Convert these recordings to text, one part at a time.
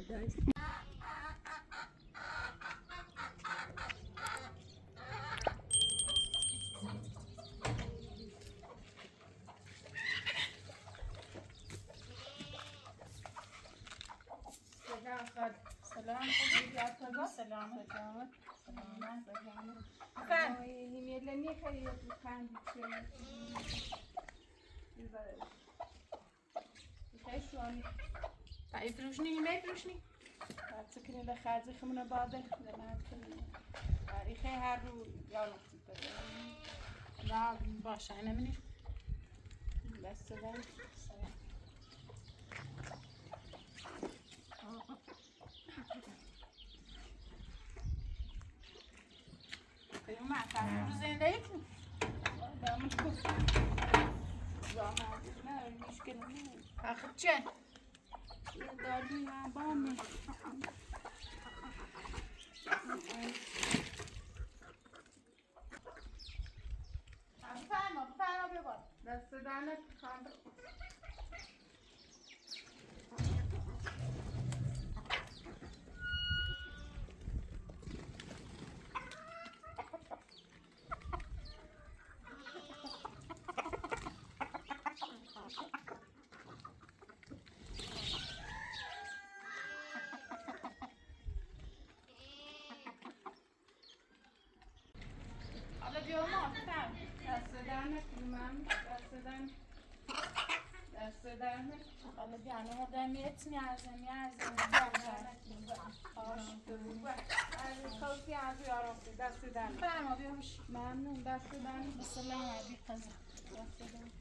سلام خوبی؟ سلامت. خان همیلنی خیلی خان خیشوانی. فروشنی نمیفروشنی؟ سکری لخازی خمونه باده لماس کنی. تاریخی هر رو یا نقطه بده. لا باشه أنا مني بس سلام. فيهم مع تعرفوا زين دايك لا مش كوف. ما مشكلة. أخذ شن داري مع بامي. بفرما ببار دست دانك خاطر. على اليوم بفرما دست دانك من دست دانك. على بيعني هذا ميتني عزم خوشی از یارفتی دست دانك. بفرما بيوش ممنون دست دانك. بالسلامة عادي قزة دست دانك.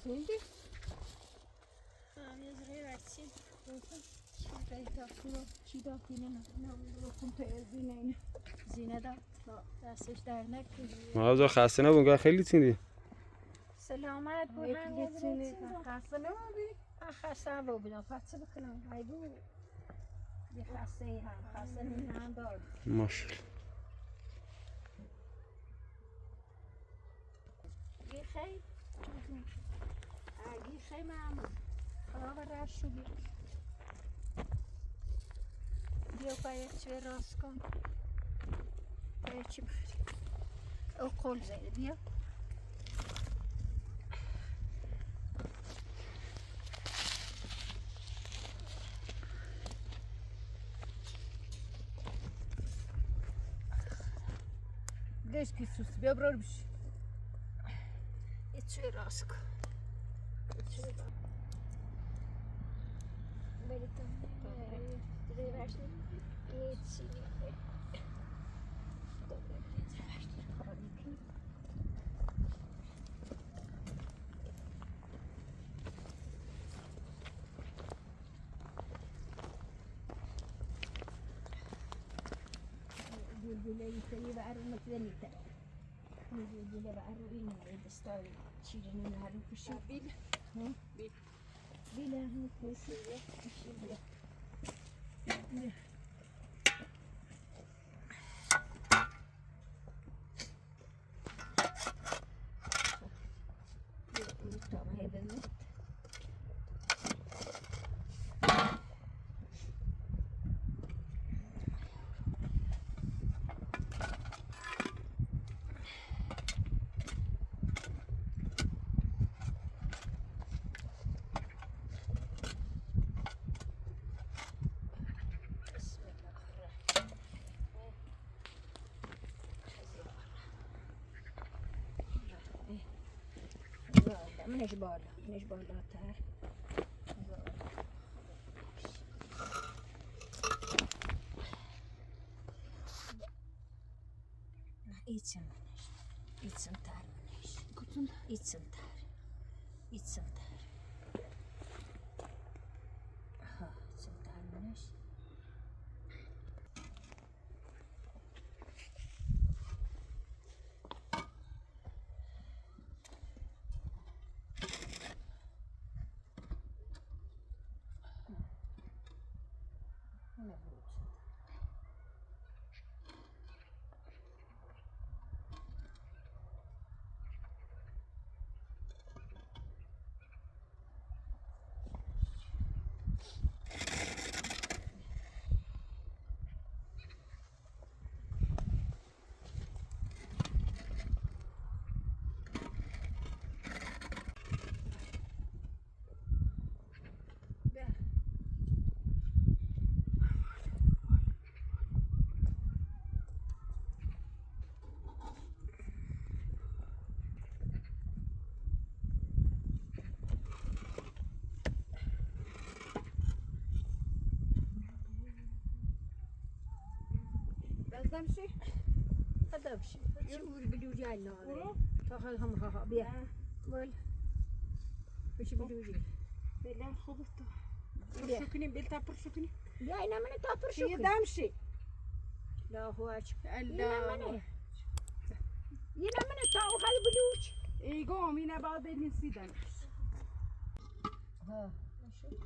Şimdi میذاری بچی چی داخل نمیدونم تازه زینه داد دستش در نکنی مغازه خسته نبود خیلی تینی سلامت بود خسته نبودی؟ خسته بودم خسته بکنم ای بود یه خسته ای هم خسته نی هم دار ماشاءالله یه خیلی اگه خیلی معمول خراب رش شو بیا باید چه راست کن باید چی بخری او قول زیده بیا گش کی سوست بیا برو بشی یه چه راست کن بریتم دیگه رشت یه چی گلگله سری و ارو مثل نیست گلگله و ارو این دستار چیره نمیارو کشی بیل بیل هم کشی بیل منش بالاتر İçin ter منش کتون İçin ter ha için ter منش بزدمشی هذا بشي شو بدو جاي تا هم ها بیا ول بشی بدو جاي بله خوبه تو بیا. پرشو کنیم بیل تا پرشو کنیم بیا اینا من تا پر شو یه دمشی لا هو اچ الله اینا من تا خال بدوچ ایگو مینه بعد نیستیدن ها شو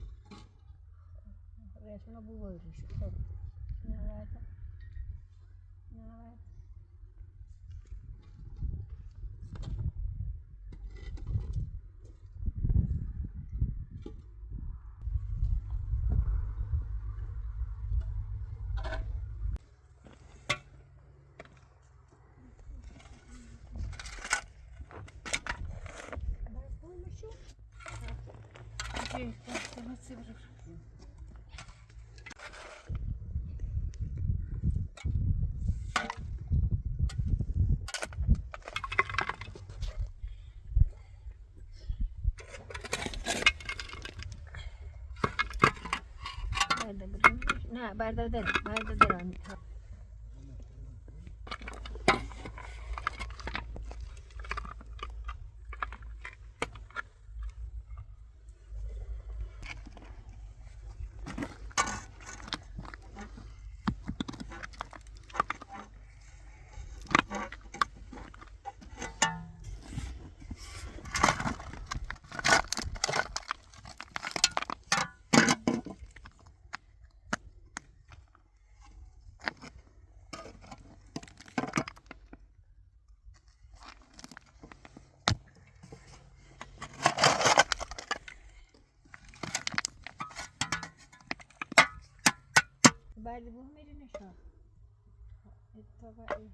رسمنا بو وری شو خب نه نه بردادن برد بو میری نشا اتفاقا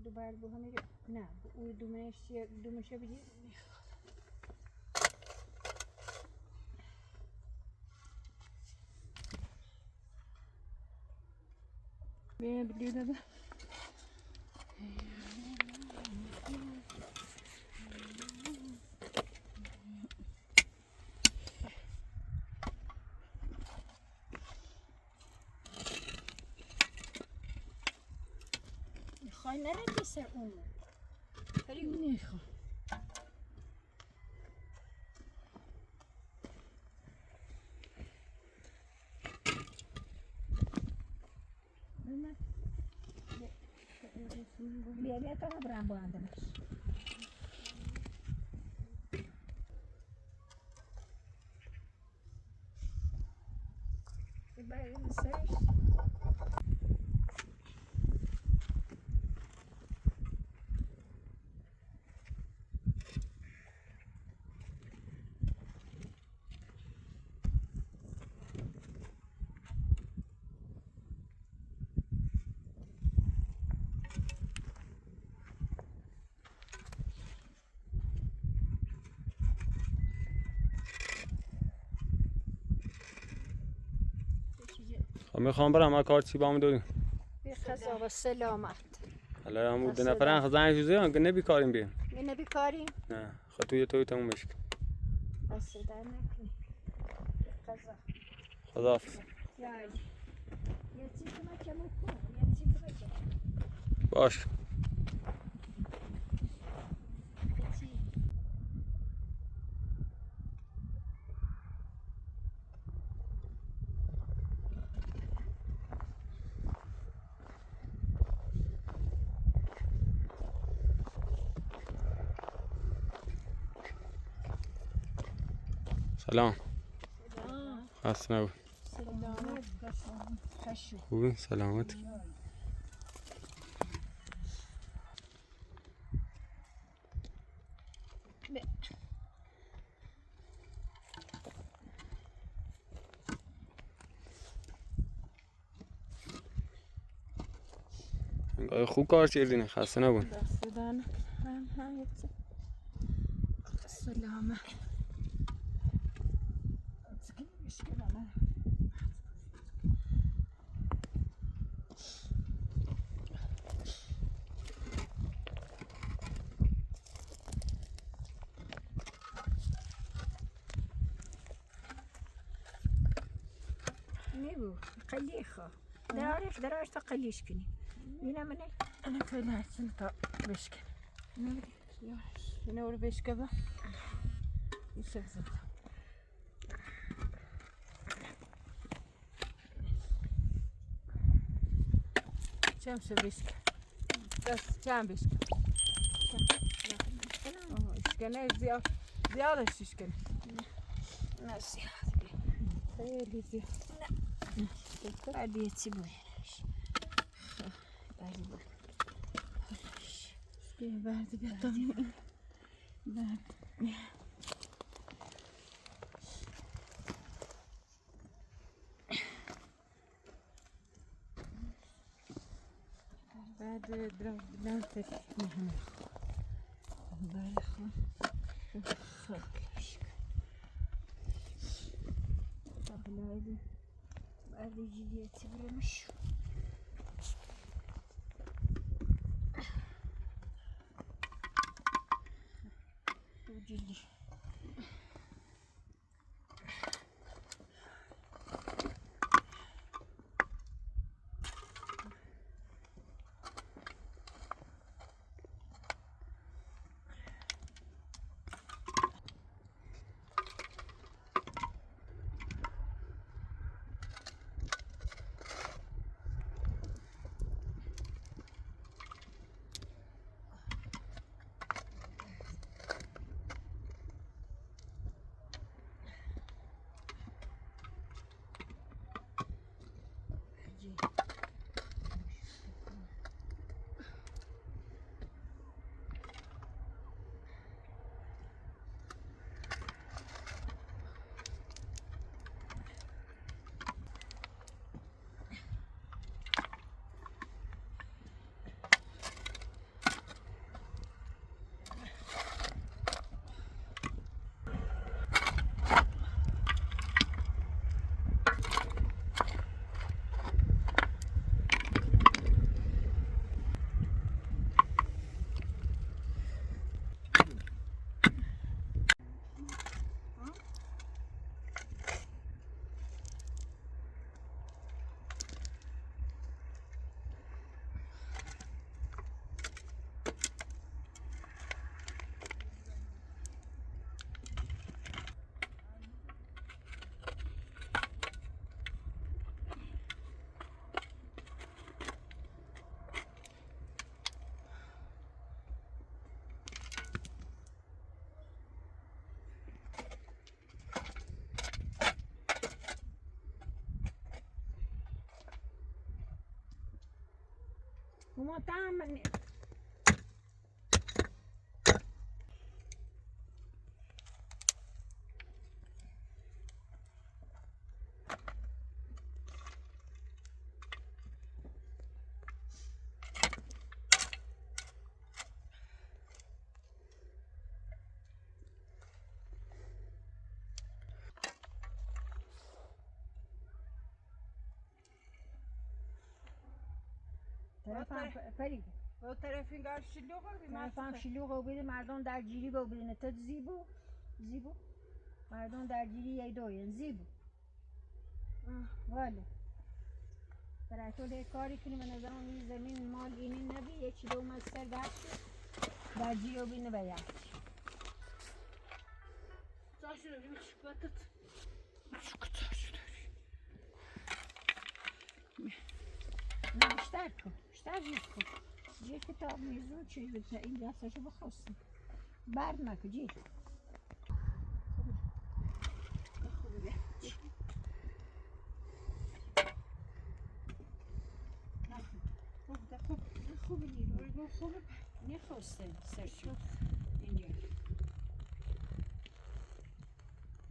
دو برد بو میری نه او دومشه بگیر بیا بگیر ده. خواهی نرنگی سر اون نمیخوام. بیا تا برم با اندمش برای سرش خب میخوام برم ما کار چی بام داریم بی خزا و سلامت حالا هم دو نفرن خزان جوزه که نبیکاریم بیم می نبیکاری؟ نه خب توی تموم مشکل بس در نکنی بی خزا خداحافظ یای یه چی که من کمو کنم یه چی که بگم باش یه چی سلام خسته نبود سلامت خشو خوبی سلامت خوب کار کردین خسته نبود دست دادن هم یه چی. سلامت نیبو قلی خواه دراش تا قلیش کنی بینه منه انا خیلی هستم تا بشکن نمیدی اینه رو بشکبه این سبزه چم شو بشکن دست چم بشکن اشکنه زیادش اشکنه نه زیاد خیلی زیاد بعد یه چی باید بعد باید بیا برده بیا تا بعد درام تک مهم برای خون خاکش کن بعد جدی یه چی برمش جدی Uma tá, فرید و طرف اینگار شلوغ طرفم شلوغ و بده مردم در جیری با بده تا زیبو مردم در جیری یه دوین زیبو والا برای تو کاری کنی به نظرم این زمین مال اینی نبی یکی دو مستر دست در جیری و بینه باید Zaşını bir çıkartıp. نه بیشتر کن بیشتر جیب کن جیب کتاب میزون چیز بتا این دستشو بخواستم برد نکن جیب خوبه نیرو خوبه نخواسته سرشو اینجا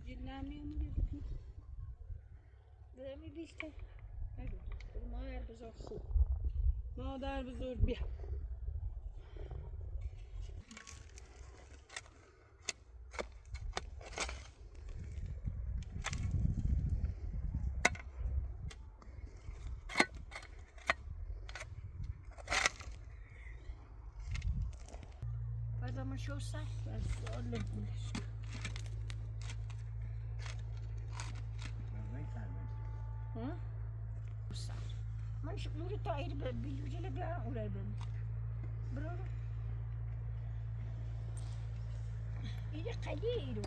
Dinlenmeye بدمی بیسته نگو ما هر بزار خوب مادر بزرگ بیا. بعد ما شو سر Ben su alayım. ها؟ من نوري طاير بالوجه بيعرف قريبا برافو إيدي قليل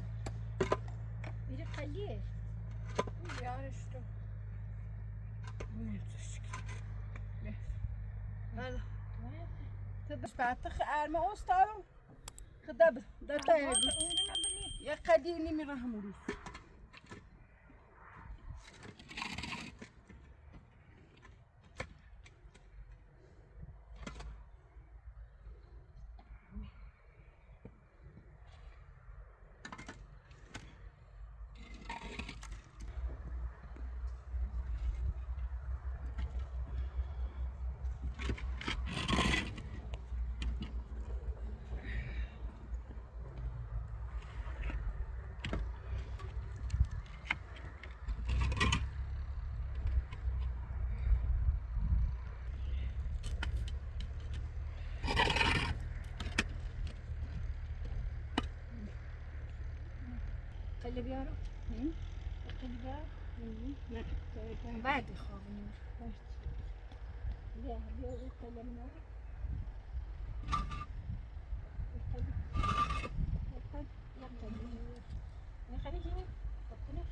إيدي قليل Yarış da. هلا تبش بعتخ أرمى أستاذ خدب ده تايج يا قديني من رحمه خلي بيعرف خلي بيعرف بعد يخافني لا بيقول كلام نار خليك هنا حطنا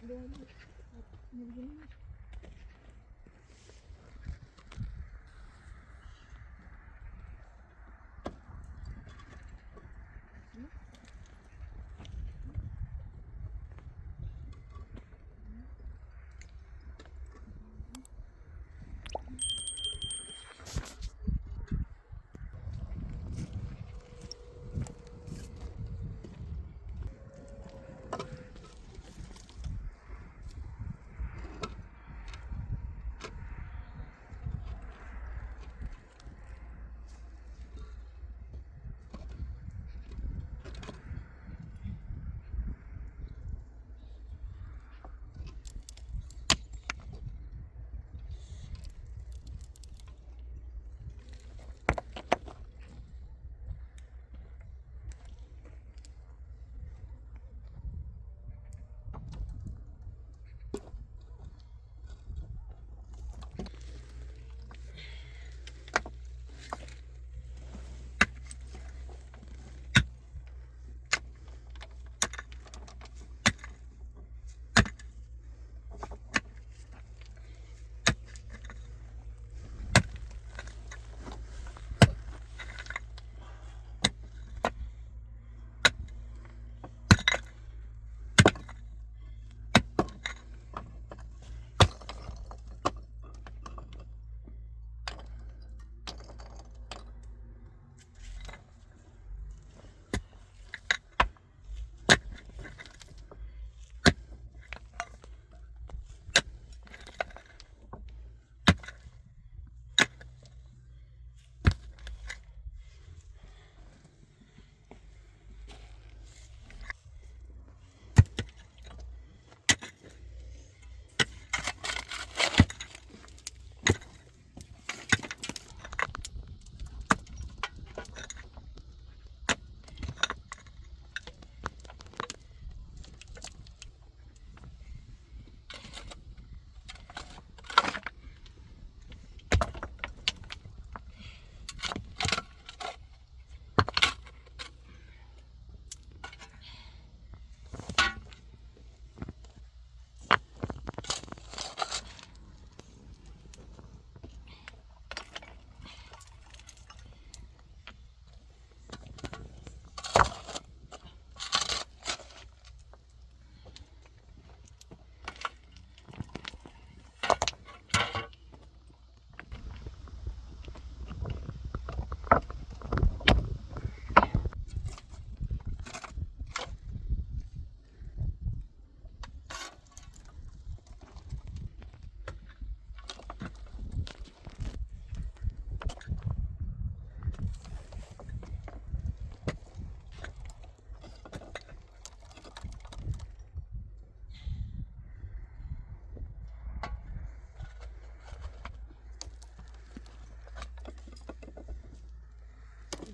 Ne bileyim.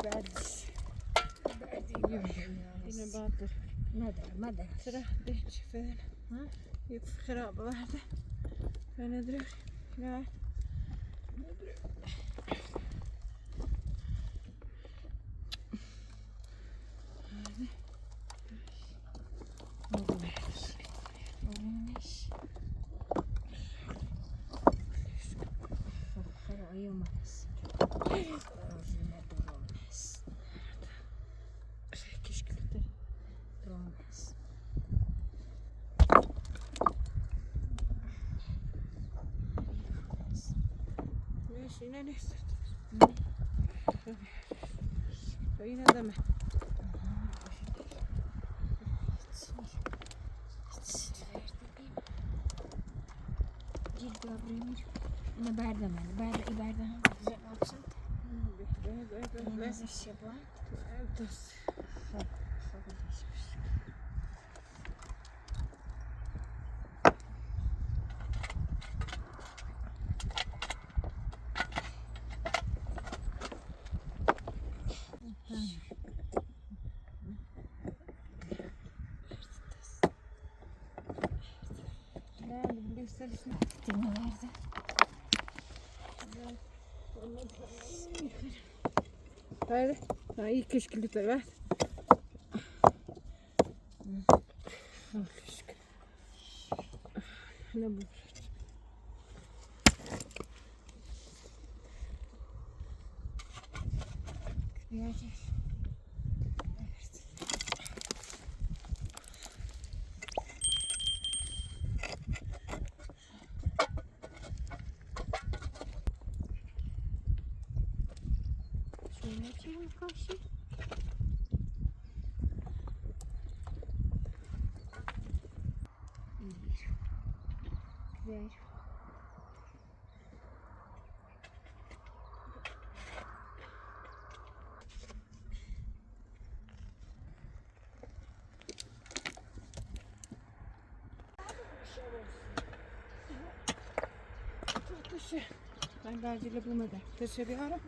بعدش اینو بعد نداره ترى ديش فين ها يكفي خرابة واحدة ما ندري لا ماشي نست فين دمه جلد بريمير أنا باردة معنا باردة هم زين أبسط نازل الشباب هذا هاي كشك طلعت Ne bu? Kıyacağız. Evet. Şöyle açalım karşı. Ver. Ben belgeli bulmadım. Teşebbüs ara.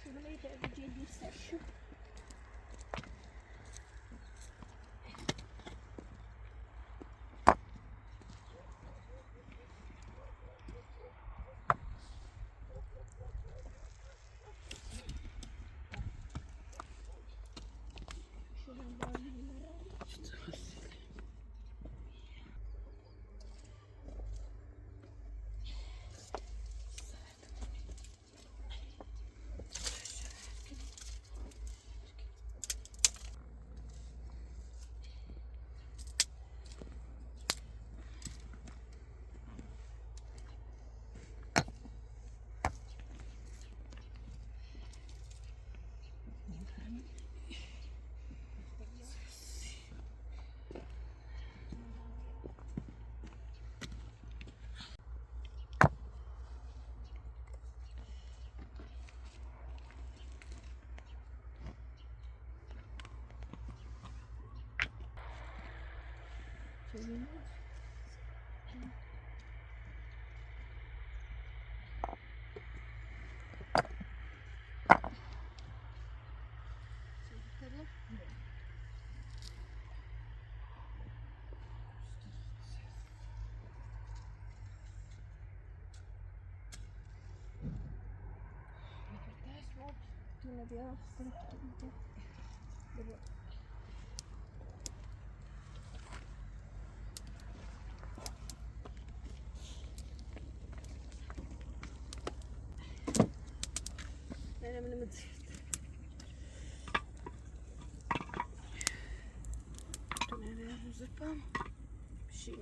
Şurayı da ödeyecekse şu. Şuradan böyle Yine bir hafta. Önemli mi? Nereye uzatmam? Bir şey.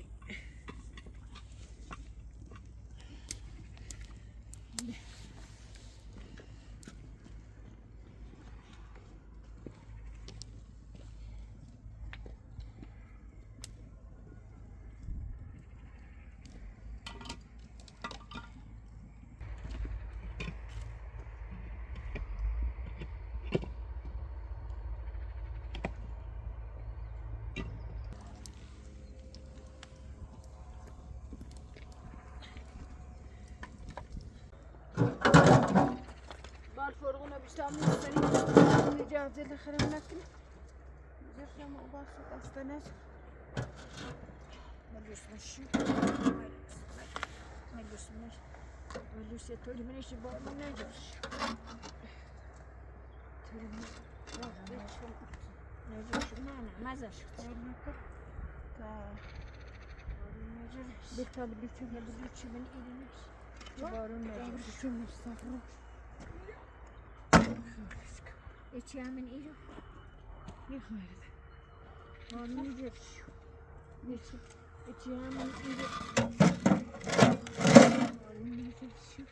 فرغونا باش تعملوا السرير جاهزة لآخر ناكل جرنا مع بعض استناش ملوش مشي ملوش تقولي منيش بقى ما نجمش نجمش ما زاش بيتا بديتو من إيدينش جبارون نجمش مستغرب İçiyor من إيده يخير ما نجرش إچيها من إيده ما نجرش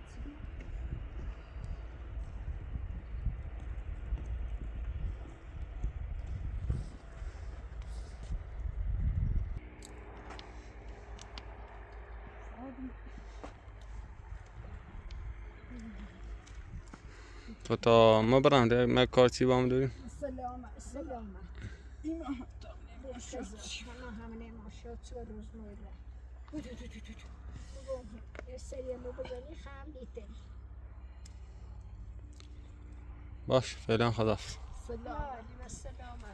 نتیجه تو تا ما برم ده ما کارتی با هم داریم. سلام سلام این همه ماشا تو روز مویره یه سری ما بزنی خم دیتن باش فعلا خداحافظ سلام و سلام